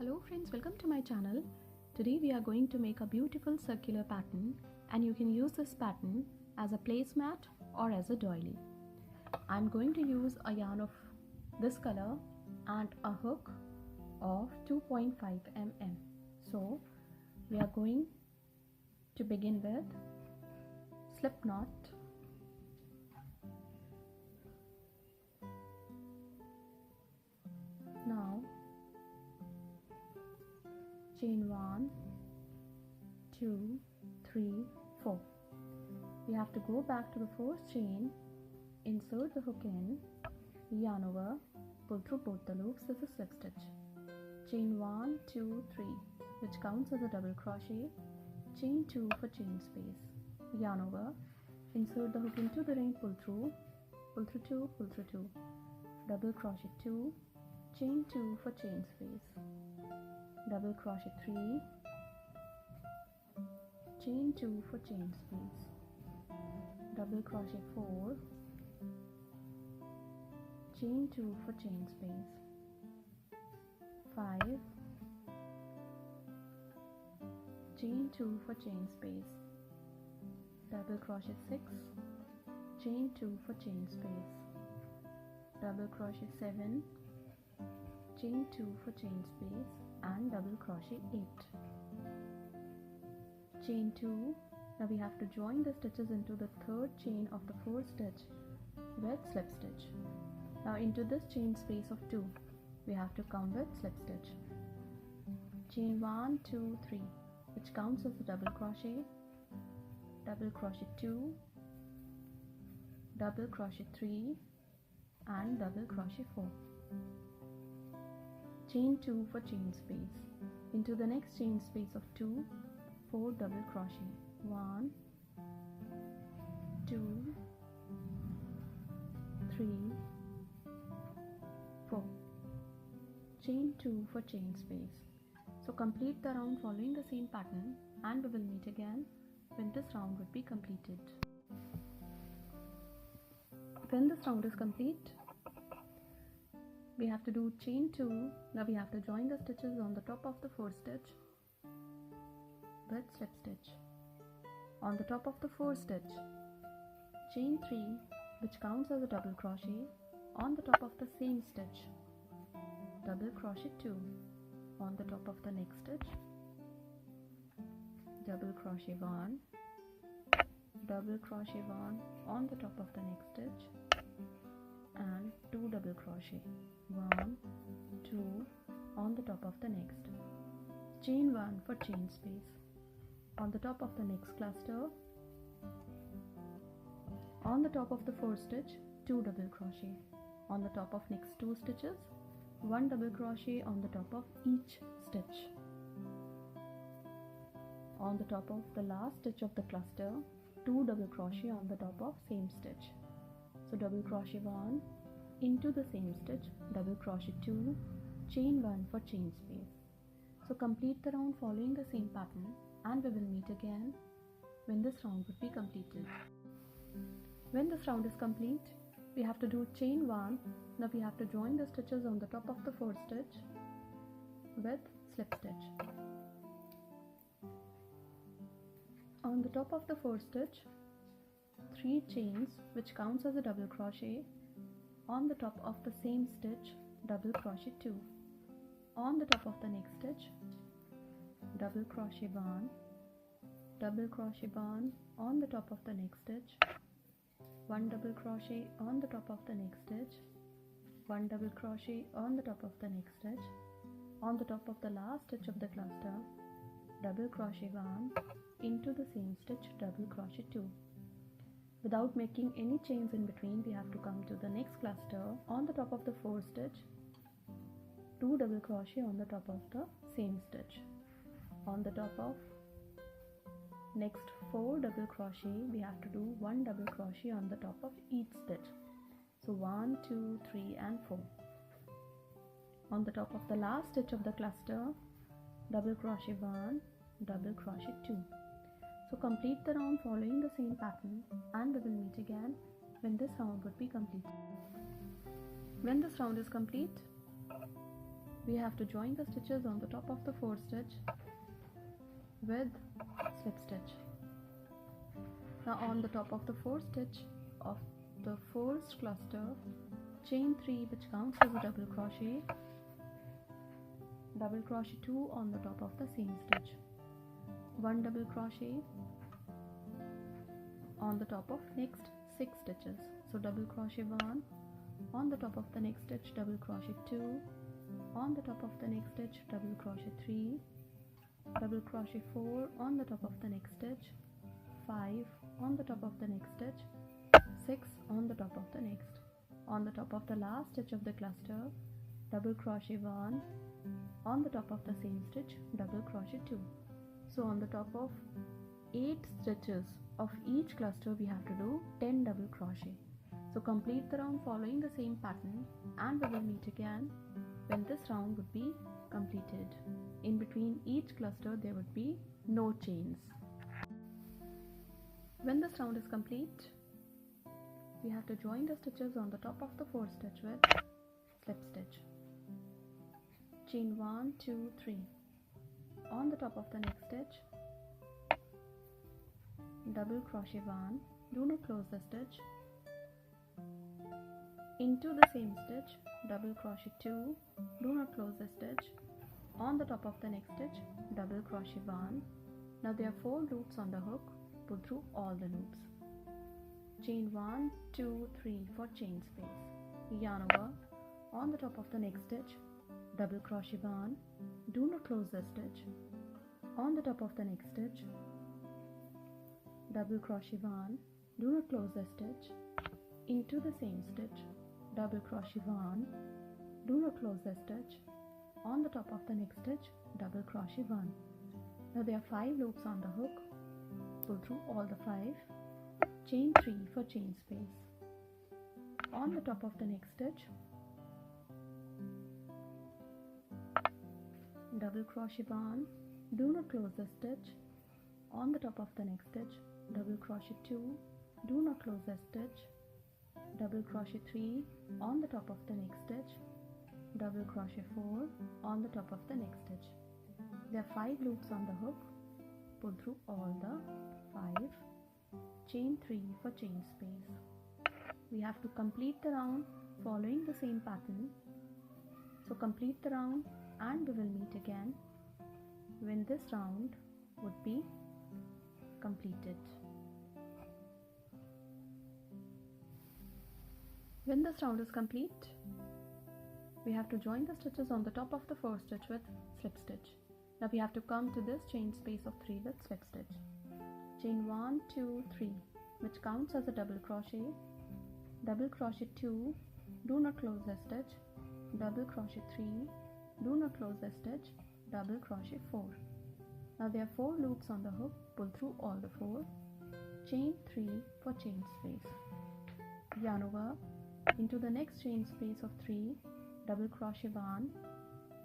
Hello friends, welcome to my channel. Today we are going to make a beautiful circular pattern, and you can use this pattern as a placemat or as a doily. I'm going to use a yarn of this color and a hook of 2.5 mm. So we are going to begin with slip knot, now chain 1, 2, 3, 4. We have to go back to the first chain, insert the hook in, yarn over, pull through both the loops. This is slip stitch. Chain 1, 2, 3, which counts as a double crochet. Chain 2 for chain space. Yarn over, insert the hook into the ring, pull through 2, pull through 2, double crochet 2, chain 2 for chain space, double crochet 3, chain 2 for chain space, double crochet 4, chain 2 for chain space, 5, chain 2 for chain space, double crochet 6, chain 2 for chain space, double crochet 7, chain 2 for chain space, and double crochet 8, chain 2. Now we have to join the stitches into the third chain of the fourth stitch with slip stitch. Now into this chain space of 2 we have to come with slip stitch. Chain 1, 2, 3, which counts as a double crochet 2, double crochet 3, and double crochet 4. Chain 2 for chain space. Into the next chain space of 2, 4 double crochet. 1, 2, 3, 4. Chain 2 for chain space. So complete the round following the same pattern, and we will meet again when this round would be completed. When this round is complete, we have to do chain 2. Now we have to join the stitches on the top of the fourth stitch with slip stitch. On the top of the fourth stitch, chain 3, which counts as a double crochet. On the top of the same stitch, double crochet 2. On the top of the next stitch, double crochet 1, double crochet 1 on the top of the next stitch, and 2 double crochet, 1, 2 on the top of the next. Chain 1 for chain space. On the top of the next cluster, on the top of the fourth stitch, 2 double crochet. On the top of next 2 stitches, 1 double crochet on the top of each stitch. On the top of the last stitch of the cluster, 2 double crochet on the top of same stitch. So double crochet 1 into the same stitch, double crochet 2, chain 1 for chain space. So complete the round following the same pattern, and we will meet again when this round would be completed. When this round is complete, we have to do chain 1. Now we have to join the stitches on the top of the fourth stitch with slip stitch. On the top of the fourth stitch, 3 chains, which counts as a double crochet. On the top of the same stitch, double crochet 2. On the top of the next stitch, double crochet 1, double crochet 1 on the top of the next stitch, 1 double crochet on the top of the next stitch, 1 double crochet on the top of the next stitch. On the top of the last stitch of the cluster, double crochet 1 into the same stitch, double crochet 2. Without making any chains in between, we have to come to the next cluster. On the top of the fourth stitch, 2 double crochet on the top of the same stitch. On the top of next 4 double crochet, we have to do 1 double crochet on the top of each stitch. So 1, 2, 3, and 4. On the top of the last stitch of the cluster, double crochet 1, double crochet 2. So complete the round following the same pattern, and we will meet again when this round would be complete. When this round is complete, we have to join the stitches on the top of the 4th stitch with slip stitch. Now on the top of the 4th stitch of the 1st cluster, chain 3 which counts as a double crochet 2 on the top of the same stitch, 1 double crochet on the top of next 6 stitches. So double crochet 1 on the top of the next stitch, double crochet 2 on the top of the next stitch, double crochet 3, double crochet 4 on the top of the next stitch, 5 on the top of the next stitch, 6 on the top of the next. On the top of the last stitch of the cluster, double crochet 1 on the top of the same stitch, double crochet 2. So on the top of 8 stitches of each cluster we have to do 10 double crochet. So complete the round following the same pattern, and we will meet again when this round would be completed. In between each cluster there would be no chains. When this round is complete, we have to join the stitches on the top of the 4th stitch with slip stitch. Chain 1, 2, 3. On the top of the next stitch, double crochet 1, do not close the stitch, into the same stitch, double crochet 2, do not close the stitch, on the top of the next stitch, double crochet 1. Now there are 4 loops on the hook, pull through all the loops. Chain 1, 2, 3 for chain space. Yarn over, on the top of the next stitch, double crochet 1, do not close the stitch, on the top of the next stitch, double crochet 1, do not close the stitch, into the same stitch, double crochet 1, do not close the stitch, on the top of the next stitch, double crochet 1. Now there are 5 loops on the hook, pull through all the 5, chain 3 for chain space. On the top of the next stitch, double crochet 1, do not close the stitch, on the top of the next stitch, double crochet 2, do not close the stitch, double crochet 3 on the top of the next stitch, double crochet 4 on the top of the next stitch. There are 5 loops on the hook, pull through all the 5, chain 3 for chain space. We have to complete the round following the same pattern. So complete the round and we will meet again when this round would be completed. When this round is complete, we have to join the stitches on the top of the 4th stitch with slip stitch. Now we have to come to this chain space of 3 with slip stitch. Chain 1, 2, 3, which counts as a double crochet 2, do not close the stitch, double crochet 3, do not close the stitch, double crochet 4. Now there are 4 loops on the hook, pull through all the 4, chain 3 for chain space. Yarn over into the next chain space of 3, double crochet 1,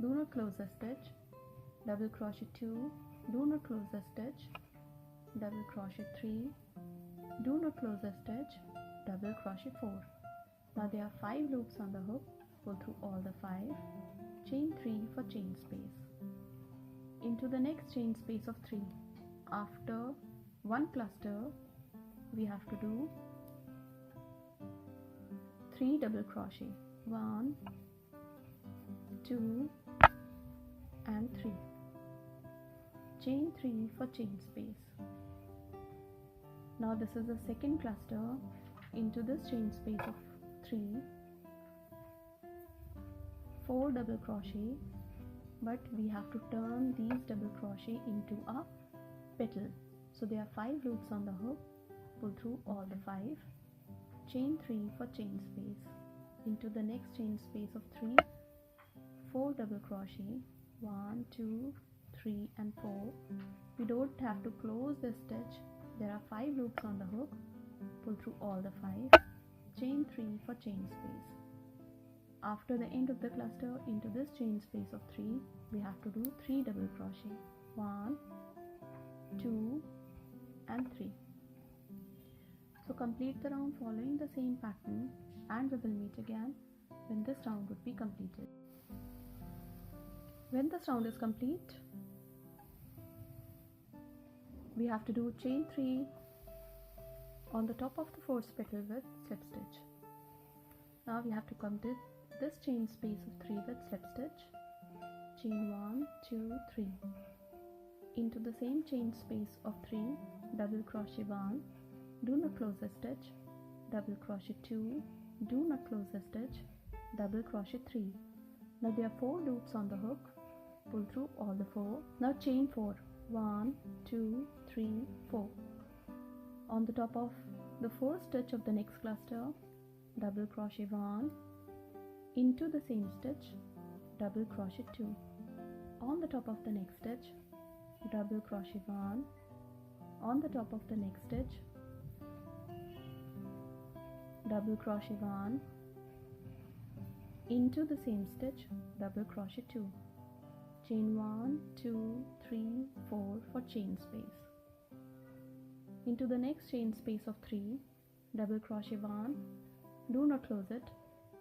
do not close the stitch, double crochet 2, do not close the stitch, double crochet 3, do not close the stitch, double crochet 4. Now there are 5 loops on the hook, pull through all the 5, chain 3 for chain space. Into the next chain space of 3, after one cluster we have to do 3 double crochet, 1, 2 and 3, chain 3 for chain space. Now this is the second cluster. Into this chain space of 3, 4 double crochet, but we have to turn these double crochet into a petal. So there are 5 loops on the hook, pull through all the 5, chain 3 for chain space. Into the next chain space of 3, 4 double crochet, 1, 2, 3 and 4. We don't have to close this stitch. There are 5 loops on the hook, pull through all the 5, chain 3 for chain space. After the end of the cluster, into this chain space of 3, we have to do 3 double crochet, 1, 2 and 3. So complete the round following the same pattern and we will meet again when this round would be completed. When this round is complete, we have to do chain 3 on the top of the fourth petal with slip stitch. Now we have to complete this chain space of 3 with slip stitch. Chain 1, 2, 3. Into the same chain space of 3, double crochet 1, do not close a stitch, double crochet 2, do not close a stitch, double crochet 3. Now there are 4 loops on the hook, pull through all the 4. Now chain 4, 1, 2, 3, 4. On the top of the fourth stitch of the next cluster, double crochet 1, into the same stitch, double crochet 2. On the top of the next stitch, double crochet 1, on the top of the next stitch, double crochet 1, into the same stitch, double crochet 2. Chain 1, 2, 3, 4 for chain space. Into the next chain space of 3, double crochet 1, do not close it,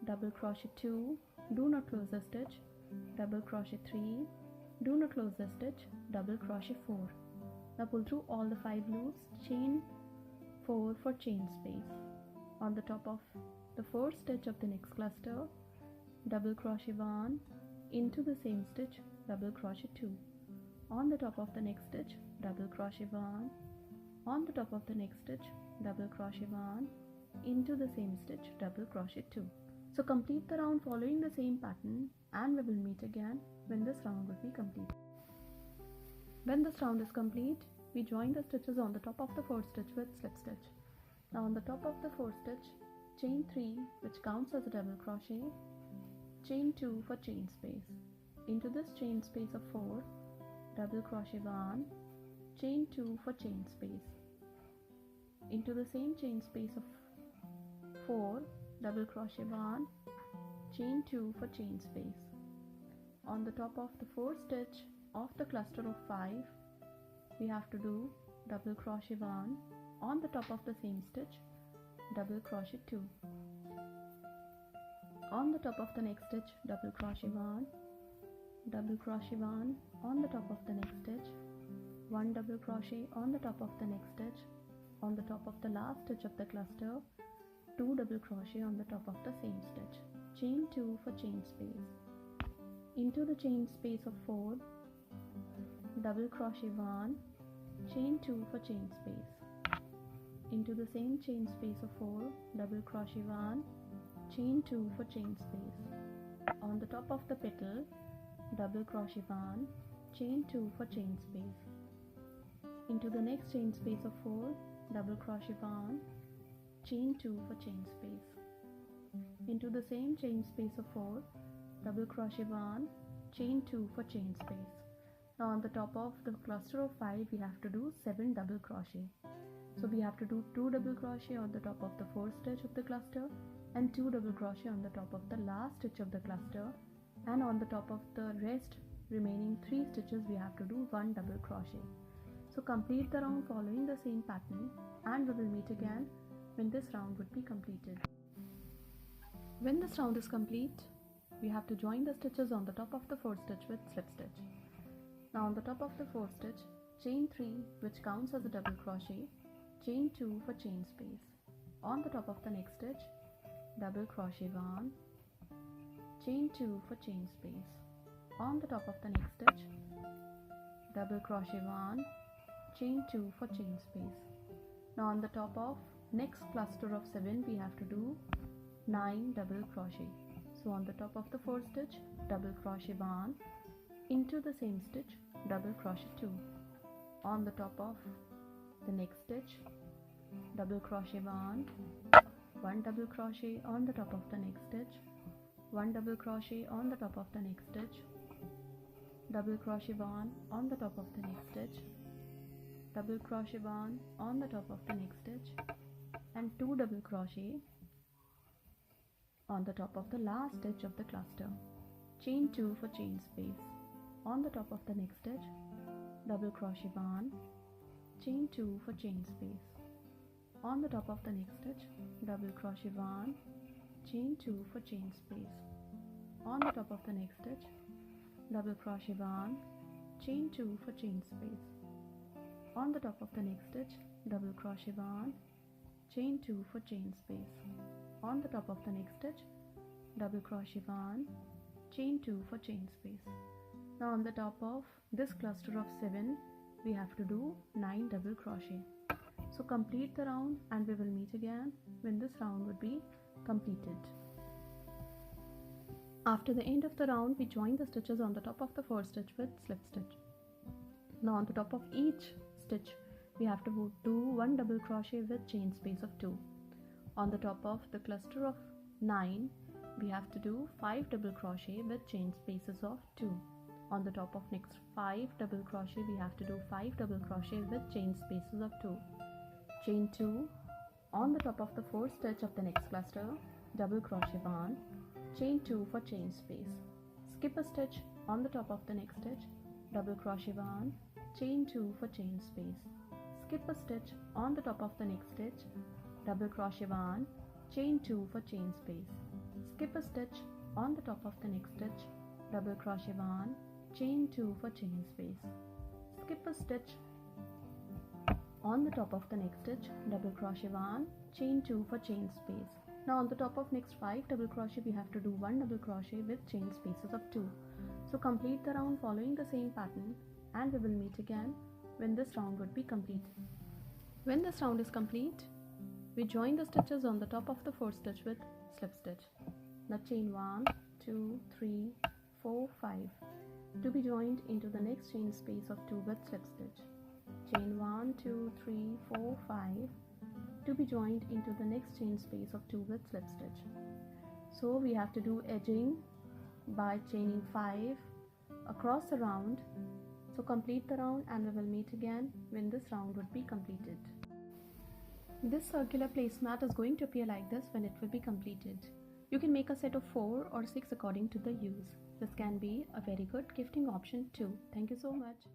double crochet 2, do not close the stitch, double crochet 3, do not close the stitch, double crochet 4. Now pull through all the 5 loops, chain 4 for chain space. On the top of the fourth stitch of the next cluster, double crochet 1, into the same stitch, double crochet 2. On the top of the next stitch, double crochet 1, on the top of the next stitch, double crochet 1, into the same stitch, double crochet 2. So complete the round following the same pattern, and we will meet again when this round will be complete. When this round is complete, we join the stitches on the top of the fourth stitch with slip stitch. Now on the top of the fourth stitch, chain 3, which counts as a double crochet, chain 2 for chain space. Into this chain space of 4, double crochet 1, chain 2 for chain space. Into the same chain space of 4, double crochet 1, chain 2 for chain space. On the top of the fourth stitch of the cluster of 5, we have to do double crochet 1, on the top of the same stitch, double crochet 2. On the top of the next stitch, double crochet 1, double crochet 1 on the top of the next stitch, 1 double crochet on the top of the next stitch, on the top of the last stitch of the cluster, 2 double crochet on the top of the same stitch, chain 2 for chain space. Into the chain space of 4, double crochet 1, chain 2 for chain space. Into the same chain space of 4, double crochet 1, chain 2 for chain space. On the top of the petal, double crochet 1, chain 2 for chain space. Into the next chain space of 4, double crochet 1, chain 2 for chain space. Into the same chain space of 4, double crochet 1, chain 2 for chain space. Now on the top of the cluster of 5, we have to do 7 double crochet. So we have to do 2 double crochet on the top of the fourth stitch of the cluster and 2 double crochet on the top of the last stitch of the cluster, and on the top of the rest remaining 3 stitches we have to do 1 double crochet. So complete the round following the same pattern, and we will meet again when this round would be completed. When this round is complete, we have to join the stitches on the top of the fourth stitch with slip stitch. Now on the top of the fourth stitch, chain 3, which counts as a double crochet, chain 2 for chain space. On the top of the next stitch, double crochet 1, chain 2 for chain space. On the top of the next stitch, double crochet 1, chain 2 for chain space. Now on the top of next cluster of 7, we have to do 9 double crochet. So on the top of the fourth stitch, double crochet 1, into the same stitch, double crochet 2. On the top of the next stitch, double crochet 1, 1 double crochet on the top of the next stitch, 1 double crochet on the top of the next stitch, double crochet 1 on the top of the next stitch, double crochet 1 on the top of the next stitch, and 2 double crochet on the top of the last stitch of the cluster, chain 2 for chain space. On the top of the next stitch, double crochet 1, chain 2 for chain space. On the top of the next stitch, double crochet 1, chain 2 for chain space. On the top of the next stitch, double crochet 1, chain 2 for chain space. On the top of the next stitch, double crochet 1, chain 2 for chain space. On the top of the next stitch, double crochet 1, chain 2 for chain space. Now on the top of this cluster of 7, we have to do 9 double crochet. So complete the round and we will meet again when this round would be completed. After the end of the round, we join the stitches on the top of the first stitch with slip stitch. Now on the top of each stitch, we have to do 1 double crochet with chain space of 2. On the top of the cluster of 9, we have to do 5 double crochet with chain spaces of 2. On the top of next 5 double crochet, we have to do 5 double crochet with chain spaces of 2. Chain 2. On the top of the fourth stitch of the next cluster, double crochet 1, chain 2 for chain space. Skip a stitch on the top of the next stitch, double crochet 1, chain 2 for chain space. Skip a stitch on the top of the next stitch, double crochet 1, chain 2 for chain space. Skip a stitch on the top of the next stitch, double crochet 1, chain 2 for chain space. Skip a stitch on the top of the next stitch, double crochet 1, chain 2 for chain space. Now on the top of next 5 double crochet, we have to do 1 double crochet with chain spaces of 2. So complete the round following the same pattern and we will meet again when this round would be complete. When this round is complete, we join the stitches on the top of the fourth stitch with slip stitch. Now chain 1, 2, 3, 4, 5 to be joined into the next chain space of 2 with slip stitch. Chain 1, 2, 3, 4, 5 to be joined into the next chain space of 2 with slip stitch. So we have to do edging by chaining 5 across the round. So complete the round and we will meet again when this round would be completed. This circular placemat is going to appear like this when it will be completed. You can make a set of 4 or 6 according to the use. This can be a very good gifting option too. Thank you so much.